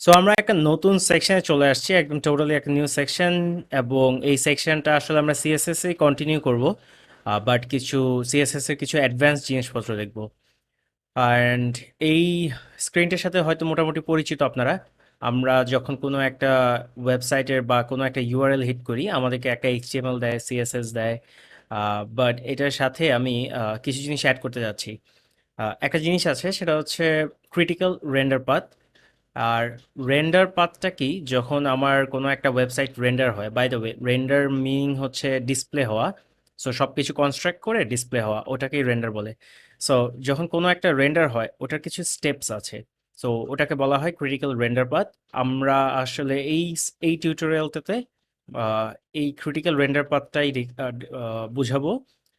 So আমরা একটা নতুন সেকশনে চলে আসছি, একদম টোটালি একটা নিউ সেকশন। এবং এই সেকশনটা আসলে আমরা সিএসএস এ কন্টিনিউ করব, বাট কিছু সিএসএস এর কিছু অ্যাডভান্স জিনিসপত্র দেখব। অ্যান্ড এই স্ক্রিনটার সাথে হয়তো মোটামুটি পরিচিত আপনারা। আমরা যখন কোনো একটা ওয়েবসাইটের বা কোনো একটা ইউআরএল হিট করি, আমাদেরকে একটা এইচটিএমএল দেয়, সিএসএস দেয়। বাট এটার সাথে আমি কিছু জিনিস অ্যাড করতে যাচ্ছি। একটা জিনিস আছে, সেটা হচ্ছে ক্রিটিক্যাল রেন্ডার পাথ। আর রেন্ডার পাথটা কি, যখন আমার কোনো একটা ওয়েবসাইট রেন্ডার হয়, by the way render meaning হচ্ছে ডিসপ্লে হওয়া। সো সব কিছু কনস্ট্রাক্ট করে ডিসপ্লে হওয়া, ওটাকেই রেন্ডার বলে। সো যখন কোনো একটা রেন্ডার হয়, ওটার কিছু স্টেপস আছে। সো ওটাকে বলা হয় ক্রিটিক্যাল রেন্ডার পাথ। আমরা আসলে এই টিউটোরিয়ালটাতে আহ, এই ক্রিটিক্যাল রেন্ডার পাথটাই বুঝাবো,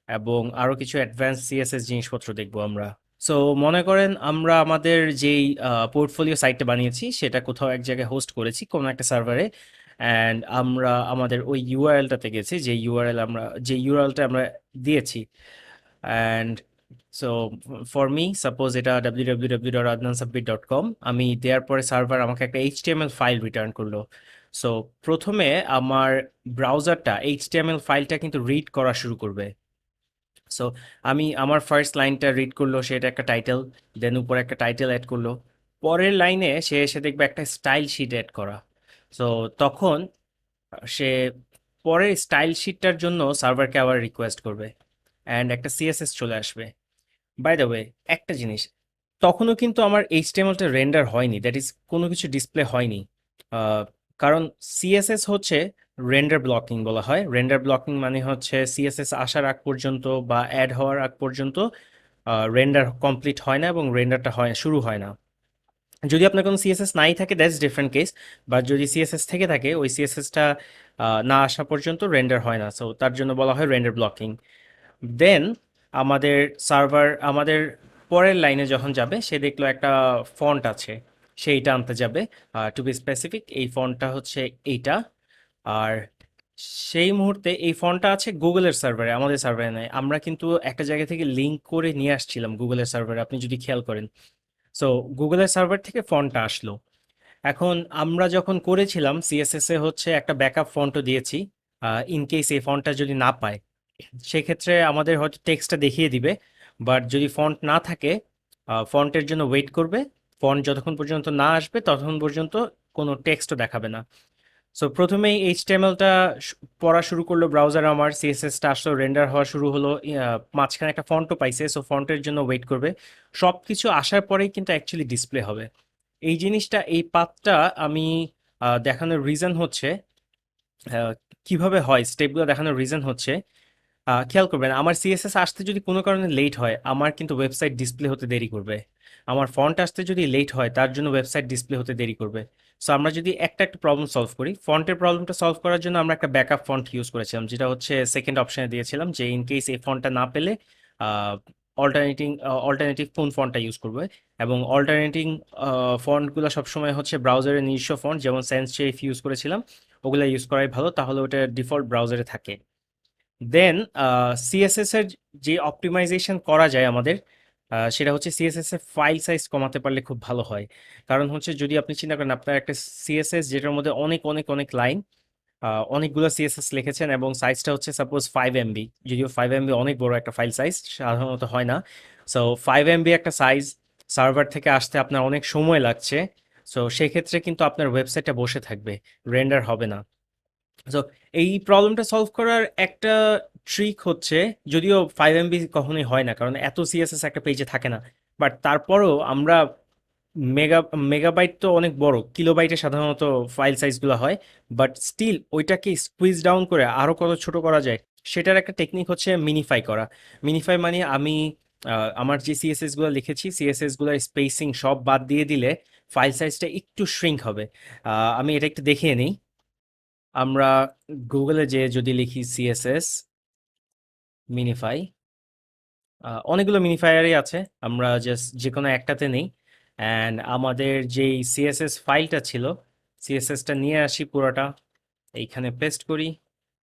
এবং আরো কিছু অ্যাডভান্স সিএসএস জিনিসপত্র দেখবো আমরা। সো মনে করেন আমরা আমাদের যেই পোর্টফোলিও সাইটটা বানিয়েছি, সেটা কোথাও এক জায়গায় হোস্ট করেছি কোনো একটা সার্ভারে। অ্যান্ড আমরা আমাদের ওই ইউআরএলটাতে গেছি, যে ইউআরএলটা আমরা দিয়েছি। And so for me suppose এটা www.adnansabbir.com, আমি দেওয়ার পরে সার্ভার আমাকে একটা এইচটিএমএল ফাইল রিটার্ন করলো। সো প্রথমে আমার ব্রাউজারটা এইচটিএমএল ফাইলটা কিন্তু রিড করা শুরু করবে। সো আমি আমার ফার্স্ট লাইনটা রিড করলো, সেটা একটা টাইটেল, দেন উপরে একটা টাইটেল অ্যাড করলো। পরের লাইনে সে এসে দেখবে একটা স্টাইল শিট অ্যাড করা। সো তখন সে পরের স্টাইল শিটটার জন্য সার্ভারকে আবার রিকোয়েস্ট করবে, অ্যান্ড একটা সিএসএস চলে আসবে। বাই দ্য ওয়ে, একটা জিনিস, তখনও কিন্তু আমার এইচটিএমএলটা রেন্ডার হয়নি, দ্যাট ইজ কোনো কিছু ডিসপ্লে হয়নি। আহ, কারণ সিএসএস হচ্ছে রেন্ডার ব্লকিং বলা হয়। রেন্ডার ব্লকিং মানে হচ্ছে সিএসএস আসার আগ পর্যন্ত বা অ্যাড হওয়ার আগ পর্যন্ত রেন্ডার কমপ্লিট হয় না এবং রেন্ডারটা শুরু হয় না। যদি আপনার কোনো সিএসএস নাই থাকে, দ্যাটস ডিফারেন্ট কেস। বা যদি সিএসএস থেকে থাকে, ওই সিএসএসটা না আসা পর্যন্ত রেন্ডার হয় না, সো তার জন্য বলা হয় রেন্ডার ব্লকিং। দেন আমাদের সার্ভার আমাদের পরের লাইনে যখন যাবে, সে দেখলো একটা ফন্ট আছে, সেইটা আনতে যাবে। টু বি স্পেসিফিক, এই ফন্টটা হচ্ছে এইটা। আর সেই মুহূর্তে এই ফন্টটা আছে গুগলের সার্ভারে, আমাদের সার্ভারে নয়। আমরা কিন্তু একটা জায়গা থেকে লিঙ্ক করে নিয়ে আসছিলাম গুগলের সার্ভারে, আপনি যদি খেয়াল করেন। সো গুগলের সার্ভার থেকে ফন্টটা আসলো। এখন আমরা যখন করেছিলাম সিএসএস এ হচ্ছে একটা ব্যাকআপ ফন্টও দিয়েছি, ইন কেস এই ফন্টটা যদি না পায়, সেক্ষেত্রে আমাদের হয়তো টেক্সটটা দেখিয়ে দিবে। বাট যদি ফন্ট না থাকে, ফন্টের জন্য ওয়েট করবে। ফন্ট যতক্ষণ পর্যন্ত না আসবে, ততক্ষণ পর্যন্ত কোনো টেক্সটও দেখাবে না। সো প্রথমেই এইচটিএমএলটা পড়া শুরু করলো ব্রাউজার, আমার সিএসএসটা আসলো, রেন্ডার হওয়া শুরু হলো। মাঝখানে একটা ফন্টও পাইছে, সো ফন্টের জন্য ওয়েট করবে। সব কিছু আসার পরেই কিন্তু অ্যাকচুয়ালি ডিসপ্লে হবে। এই জিনিসটা, এই পাথটা আমি দেখানোর রিজন হচ্ছে, আহ, কিভাবে হয় স্টেপগুলো দেখানোর রিজন হচ্ছে, খেয়াল করবেন, আমার সিএসএস আসতে যদি কোনো কারণে লেট হয়, আমার কিন্তু ওয়েবসাইট ডিসপ্লে হতে দেরি করবে। আমার ফন্ট আসতে যদি লেট হয়, তার জন্য ওয়েবসাইট ডিসপ্লে হতে দেরি করবে। সো আমরা যদি একটা একটা প্রবলেম সলভ করি, ফন্টের প্রবলেমটা সলভ করার জন্য আমরা একটা ব্যাকআপ ফন্ট ইউজ করেছিলাম, যেটা হচ্ছে সেকেন্ড অপশনে দিয়েছিলাম, যে ইন কেস এই ফন্টটা না পেলে অল্টারনেটিং অল্টারনেটিভ কোন ফন্টটা ইউজ করবে। এবং অল্টারনেটিং ফন্টগুলো সবসময় হচ্ছে ব্রাউজারের নিজস্ব ফন্ট, যেমন সেন্স চেরিফ ইউজ করেছিলাম, ওগুলো ইউজ করাই ভালো, তাহলে ওটা ডিফল্ট ব্রাউজারে থাকে। দেন সিএসএস এর যে অপটিমাইজেশন করা যায় আমাদের, সেটা হচ্ছে সিএসএস এর ফাইল সাইজ কমাতে পারলে খুব ভালো হয়। কারণ হচ্ছে, যদি আপনি চিন্তা করেন আপনার একটা সিএসএস যেটার মধ্যে অনেক অনেক অনেক লাইন, অনেকগুলো সিএসএস লিখেছেন, এবং সাইজটা হচ্ছে সাপোজ 5 MB, যদিও 5 MB অনেক বড় একটা ফাইল সাইজ, সাধারণত হয় না। সো 5 MB একটা সাইজ সার্ভার থেকে আসতে আপনার অনেক সময় লাগছে। সো সেক্ষেত্রে কিন্তু আপনার ওয়েবসাইটটা বসে থাকবে, রেন্ডার হবে না। সো এই প্রবলেমটা সলভ করার একটা ট্রিক হচ্ছে, যদিও 5 MB কখনোই হয় না, কারণ এত সিএসএস একটা পেজে থাকে না। বাট তারপরও আমরা মেগা মেগাবাইট তো অনেক বড়, কিলোবাইটে সাধারণত ফাইল সাইজগুলো হয়। বাট স্টিল ওইটাকে স্কুইজ ডাউন করে আরো কত ছোট করা যায়, সেটার একটা টেকনিক হচ্ছে মিনিফাই করা। মিনিফাই মানে আমি আমার যে সিএসএস গুলো লিখেছি, সিএসএস গুলোর স্পেসিং সব বাদ দিয়ে দিলে ফাইল সাইজটা একটু শ্রিঙ্ক হবে। আমি এটা একটু দেখিয়ে নিই। আমরা গুগলে যে যদি লিখি সিএসএস মিনিফাই, অনেকগুলো মিনিফায়ারই আছে, আমরা জাস্ট যে কোনো একটাতে নেই। অ্যান্ড আমাদের যেই সিএসএস ফাইলটা ছিল, সিএসএসটা নিয়ে আসি পুরোটা, এইখানে পেস্ট করি,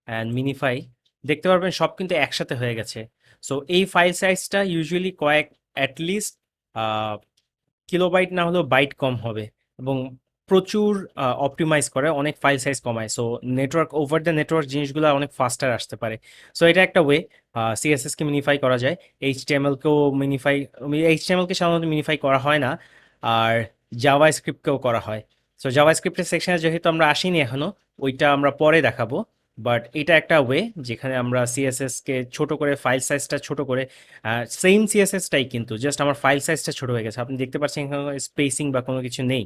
অ্যান্ড মিনিফাই। দেখতে পারবেন সব কিন্তু একসাথে হয়ে গেছে। সো এই ফাইল সাইজটা ইউজুয়ালি অ্যাটলিস্ট কিলোবাইট না হলেও বাইট কম হবে। এবং প্রচুর অপটিমাইজ করে, অনেক ফাইল সাইজ কমায়। So network, over the network জিনিসগুলো অনেক ফাস্টার আসতে পারে। সো এটা একটা ওয়ে সিএসএস কে মিনিফাই করা যায়। এইচটিএমএল কেও মিনিফাই, এইচটিএমএল কে সাধারণত মিনিফাই করা হয় না, আর জাভা স্ক্রিপ্টকেও করা হয়। সো জাভা স্ক্রিপ্টের সেকশনে যেহেতু আমরা আসিনি এখনো, ওইটা আমরা পরে দেখাবো। বাট এটা একটা ওয়ে যেখানে আমরা সিএসএস কে ছোট করে, ফাইল সাইজটা ছোট করে, সেম সিএসএসটাই কিন্তু জাস্ট আমার ফাইল সাইজটা ছোট হয়ে গেছে। আপনি দেখতে পাচ্ছেন এখানে স্পেসিং বা কোনো কিছু নেই।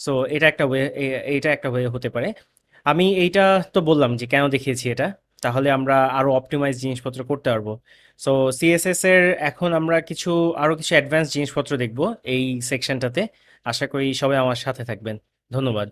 সো এটা একটা ওয়ে, এইটা একটা ওয়ে হতে পারে। আমি এইটা তো বললাম যে কেন দেখিয়েছি এটা, তাহলে আমরা আরো অপটিমাইজ জিনিসপত্র করতে পারবো। সো সিএসএস এর এখন আমরা আরো কিছু অ্যাডভান্স জিনিসপত্র দেখব এই সেকশনটাতে। আশা করি সবাই আমার সাথে থাকবেন। ধন্যবাদ।